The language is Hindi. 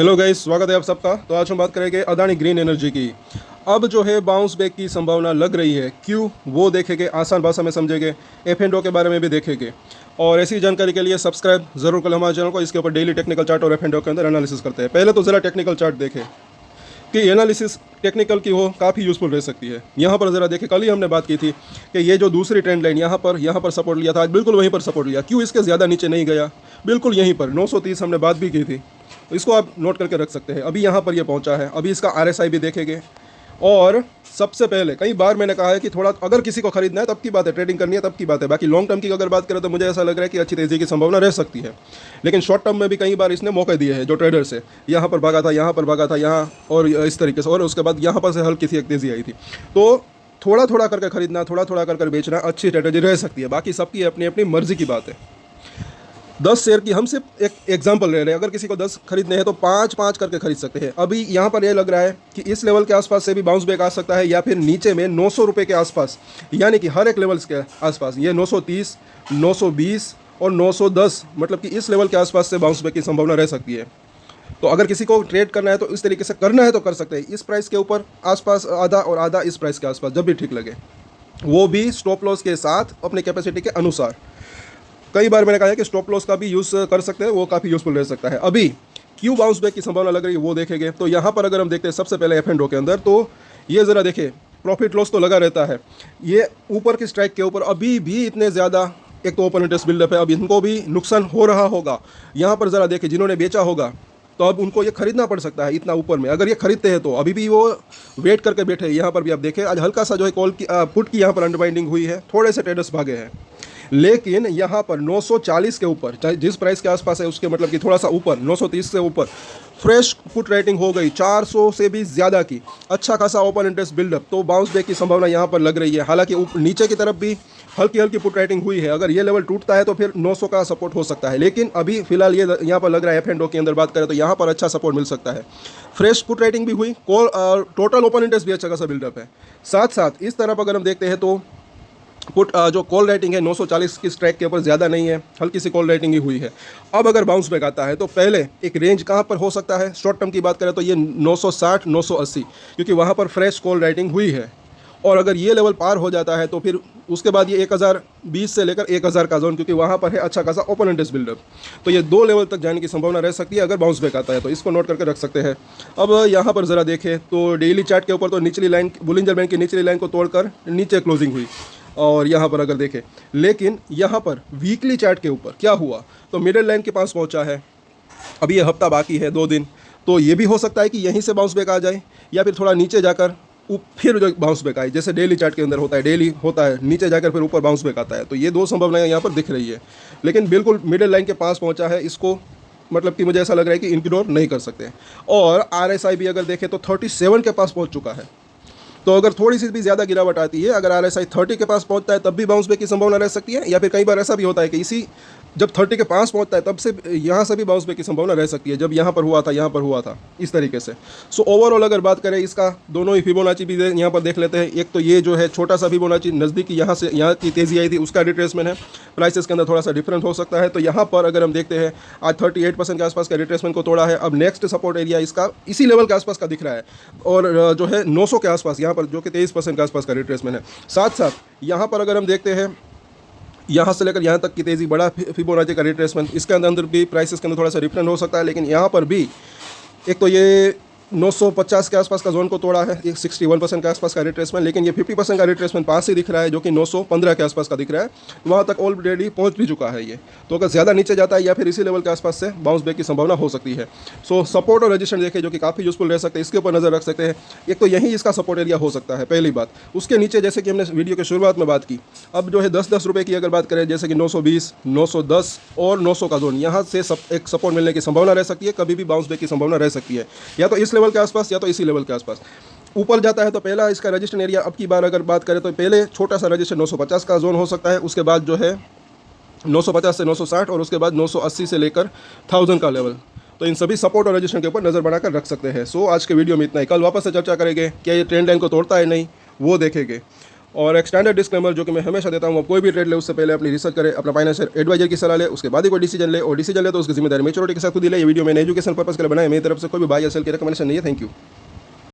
हेलो गाइस, स्वागत है आप सबका। तो आज हम बात करेंगे अदानी ग्रीन एनर्जी की। अब जो है बाउंस बैक की संभावना लग रही है, क्यों वो देखेंगे, आसान भाषा में समझेंगे, F&O के बारे में भी देखेंगे। और ऐसी जानकारी के लिए सब्सक्राइब जरूर करें हमारे चैनल को। इसके ऊपर डेली टेक्निकल चार्ट और F&O के अंदर एनालिसिस करते हैं। पहले तो ज़रा टेक्निकल चार्ट देखें कि एनालिसिस टेक्निकल की हो काफ़ी यूज़फुल रह सकती है। यहाँ पर ज़रा देखें, कल ही हमने बात की थी कि ये जो दूसरी ट्रेंड लाइन यहाँ पर सपोर्ट लिया था, आज बिल्कुल वहीं पर सपोर्ट लिया। क्यों इसके ज़्यादा नीचे नहीं गया, बिल्कुल यहीं पर 930 हमने बात भी की थी। इसको आप नोट करके रख सकते हैं। अभी यहाँ पर ये पहुँचा है। अभी इसका RSI भी देखेंगे। और सबसे पहले कई बार मैंने कहा है कि थोड़ा अगर किसी को खरीदना है तब की बात है, ट्रेडिंग करनी है तब की बात है। बाकी लॉन्ग टर्म की अगर बात करें तो मुझे ऐसा लग रहा है कि अच्छी तेज़ी की संभावना रह सकती है। लेकिन शॉर्ट टर्म में भी कई बार इसने मौके दिए हैं जो ट्रेडर्स है। यहाँ पर भागा था, यहाँ पर भागा था, यहाँ और इस तरीके से, और उसके बाद यहाँ पर से हल्की सी एक तेज़ी आई थी। तो थोड़ा थोड़ा करके खरीदना, थोड़ा थोड़ा कर बेचना अच्छी स्ट्रेटेजी रह सकती है। बाकी सबकी अपनी अपनी मर्जी की बात है। 10 शेयर की हम सिर्फ एक एग्जांपल ले रहे हैं। अगर किसी को 10 खरीदने हैं तो 5-5 करके खरीद सकते हैं। अभी यहाँ पर यह लग रहा है कि इस लेवल के आसपास से भी बाउंस बैक आ सकता है, या फिर नीचे में 900 रुपये के आसपास, यानी कि हर एक लेवल्स के आसपास ये 930, 920 और 910, मतलब कि इस लेवल के आसपास से बाउंस बैक की संभावना रह सकती है। तो अगर किसी को ट्रेड करना है तो इस तरीके से करना है तो कर सकते हैं। इस प्राइस के ऊपर आसपास आधा और आधा इस प्राइस के आसपास, जब भी ठीक लगे, वो भी स्टॉप लॉस के साथ अपनी कैपेसिटी के अनुसार। कई बार मैंने कहा है कि स्टॉप लॉस का भी यूज़ कर सकते हैं, वो काफ़ी यूज़फुल रह सकता है। अभी क्यों बाउंस बैक की संभावना लग रही है वो देखेंगे। तो यहाँ पर अगर हम देखते हैं सबसे पहले F&O के अंदर, तो ये ज़रा देखें, प्रॉफिट लॉस तो लगा रहता है। ये ऊपर की स्ट्राइक के ऊपर अभी भी इतने ज़्यादा, एक तो ओपन इंटरेस्ट बिल्डअप है, अब इनको भी नुकसान हो रहा होगा। यहाँ पर ज़रा देखें, जिन्होंने बेचा होगा तो अब उनको ये खरीदना पड़ सकता है इतना ऊपर में। अगर ये खरीदते हैं तो अभी भी वो वेट करके बैठे। यहाँ पर भी आप देखें, आज हल्का सा जो है कॉल की पुट की यहाँ पर अंडरबाइंडिंग हुई है, थोड़े से ट्रेडर्स भागे हैं। लेकिन यहाँ पर 940 के ऊपर, चाहे जिस प्राइस के आसपास है उसके मतलब कि थोड़ा सा ऊपर, 930 से ऊपर फ्रेश पुट रेटिंग हो गई 400 से भी ज़्यादा की, अच्छा खासा ओपन इंटरेस्ट बिल्डअप। तो बाउंस बैक की संभावना यहाँ पर लग रही है। हालांकि नीचे की तरफ भी हल्की हल्की पुट रेटिंग हुई है। अगर ये लेवल टूटता है तो फिर 900 का सपोर्ट हो सकता है। लेकिन अभी फिलहाल ये यहाँ पर लग रहा है F&O के अंदर बात करें तो यहाँ पर अच्छा सपोर्ट मिल सकता है। फ्रेश पुट रेटिंग भी हुई, टोटल ओपन इंटरेस्ट भी अच्छा खासा बिल्डअप है। साथ साथ इस तरफ अगर हम देखते हैं तो पुट जो कॉल राइटिंग है 940 की स्ट्राइक के ऊपर ज़्यादा नहीं है, हल्की सी कॉल राइटिंग ही हुई है। अब अगर बाउंस बैक आता है तो पहले एक रेंज कहाँ पर हो सकता है, शॉर्ट टर्म की बात करें तो ये 960, 980, क्योंकि वहाँ पर फ्रेश कॉल राइटिंग हुई है। और अगर ये लेवल पार हो जाता है तो फिर उसके बाद ये 1020 से लेकर 1000 का जोन, क्योंकि वहाँ पर है अच्छा खासा ओपन इंटरेस्ट बिल्डअप। तो ये 2 लेवल तक जाने की संभावना रह सकती है अगर बाउंस बैक आता है, तो इसको नोट करके रख सकते हैं। अब यहाँ पर ज़रा देखें तो डेली चार्ट के ऊपर तो निचली लाइन, बुलिंजर बैंड की निचली लाइन को तोड़कर नीचे क्लोजिंग हुई। और यहाँ पर अगर देखें, लेकिन यहाँ पर वीकली चार्ट के ऊपर क्या हुआ, तो मिडिल लाइन के पास पहुँचा है। अभी ये हफ्ता बाकी है, 2 दिन, तो ये भी हो सकता है कि यहीं से बाउंस बैक आ जाए, या फिर थोड़ा नीचे जाकर फिर जो बाउंस बैक आए, जैसे डेली चार्ट के अंदर होता है। डेली होता है, नीचे जाकर फिर ऊपर बाउंस बैक आता है। तो ये 2 संभावनाएं यहाँ पर दिख रही है। लेकिन बिल्कुल मिडिल लाइन के पास पहुँचा है, इसको मतलब कि मुझे ऐसा लग रहा है कि इग्नोर नहीं कर सकते। और RSI भी अगर देखें तो 37 के पास पहुँच चुका है। तो अगर थोड़ी सी भी ज़्यादा गिरावट आती है, अगर RSI 30 के पास पहुंचता है तब भी बाउंस बैक की संभावना रह सकती है। या फिर कई बार ऐसा भी होता है कि इसी जब 30 के पास पहुंचता है तब से यहाँ से भी बाउंस बैक की संभावना रह सकती है, जब यहाँ पर हुआ था, यहाँ पर हुआ था, इस तरीके से। सो ओवरऑल अगर बात करें इसका, दोनों ही फिबोनाची भी यहाँ पर देख लेते हैं। एक तो ये जो है छोटा सा फिबोनाची नज़दीकी, यहाँ से यहाँ की तेज़ी आई थी, उसका रिट्रेसमेंट है। प्राइसेस के अंदर थोड़ा सा डिफरेंट हो सकता है। तो यहाँ पर अगर हम देखते हैं, आज 38% के आसपास का रिट्रेसमेंट को तोड़ा है। अब नेक्स्ट सपोर्ट एरिया इसका इसी लेवल के आसपास का दिख रहा है, और जो है 900 के आसपास यहाँ पर, जो कि 23% के आसपास का रिट्रेसमेंट है। साथ साथ यहाँ पर अगर हम देखते हैं, यहाँ से लेकर यहाँ तक की तेज़ी, बड़ा फिबोनाची का रिट्रेसमेंट, इसके अंदर भी प्राइसेस के अंदर थोड़ा सा डिफरेंट हो सकता है। लेकिन यहाँ पर भी एक तो ये 950 के आसपास का जोन को तोड़ा है, एक 61% के आसपास का रिट्रेसमेंट। लेकिन ये 50% का रिट्रेसमेंट पास ही दिख रहा है, जो कि 915 के आसपास का दिख रहा है। वहाँ तक ऑलरेडी पहुँच भी चुका है ये। तो अगर ज़्यादा नीचे जाता है या फिर इसी लेवल के आसपास से बाउंस बैक की संभावना हो सकती है। सो सपोर्ट और रेजिस्टेंस देखें, जो कि काफ़ी यूजफुल रह सकते हैं, इसके ऊपर नज़र रख सकते हैं। एक तो यही इसका सपोर्ट एरिया हो सकता है, पहली बात। उसके नीचे, जैसे कि हमने वीडियो के शुरुआत में बात की, अब जो है 10-10 रुपये की अगर बात करें, जैसे कि 920, 910 और 900 का जोन, यहाँ से एक सपोर्ट मिलने की संभावना रह सकती है। कभी भी बाउंस बैक की संभावना रह सकती है, या तो इस लेवल के आसपास या तो लेवल के आसपास। ऊपर जाता है तो पहला इसका रजिस्टेंस एरिया, अब की बार अगर बात करें तो पहले छोटा सा रजिस्टेंस 950 का जोन हो सकता है। उसके बाद जो है 950 से 960, और उसके बाद 980 से लेकर 1000 का लेवल। तो इन सभी सपोर्ट और रजिस्टेंस के ऊपर नज़र बनाकर रख सकते हैं। सो आज के वीडियो में इतना ही। कल वापस से चर्चा करेंगे क्या ये ट्रेंड लाइन को तोड़ता है, नहीं, वो देखेंगे। और एक स्टैंडर्ड डिस्क्लेमर जो कि मैं हमेशा देता हूँ, आप कोई भी ट्रेड ले उससे पहले अपनी रिसर्च करें, अपना फाइनेंशियल एडवाइजर की सलाह ले, उसके बाद ही कोई डिसीजन ले, और डिसीजन ले तो उसकी जिम्मेदारी मेच्योरिटी के साथ खुद ही ले। ये वीडियो मैंने एजुकेशन पर्पस के लिए बनाया, मेरी तरफ से कोई भी बाय या सेल की रिकमेंडेशन नहीं है। Thank you.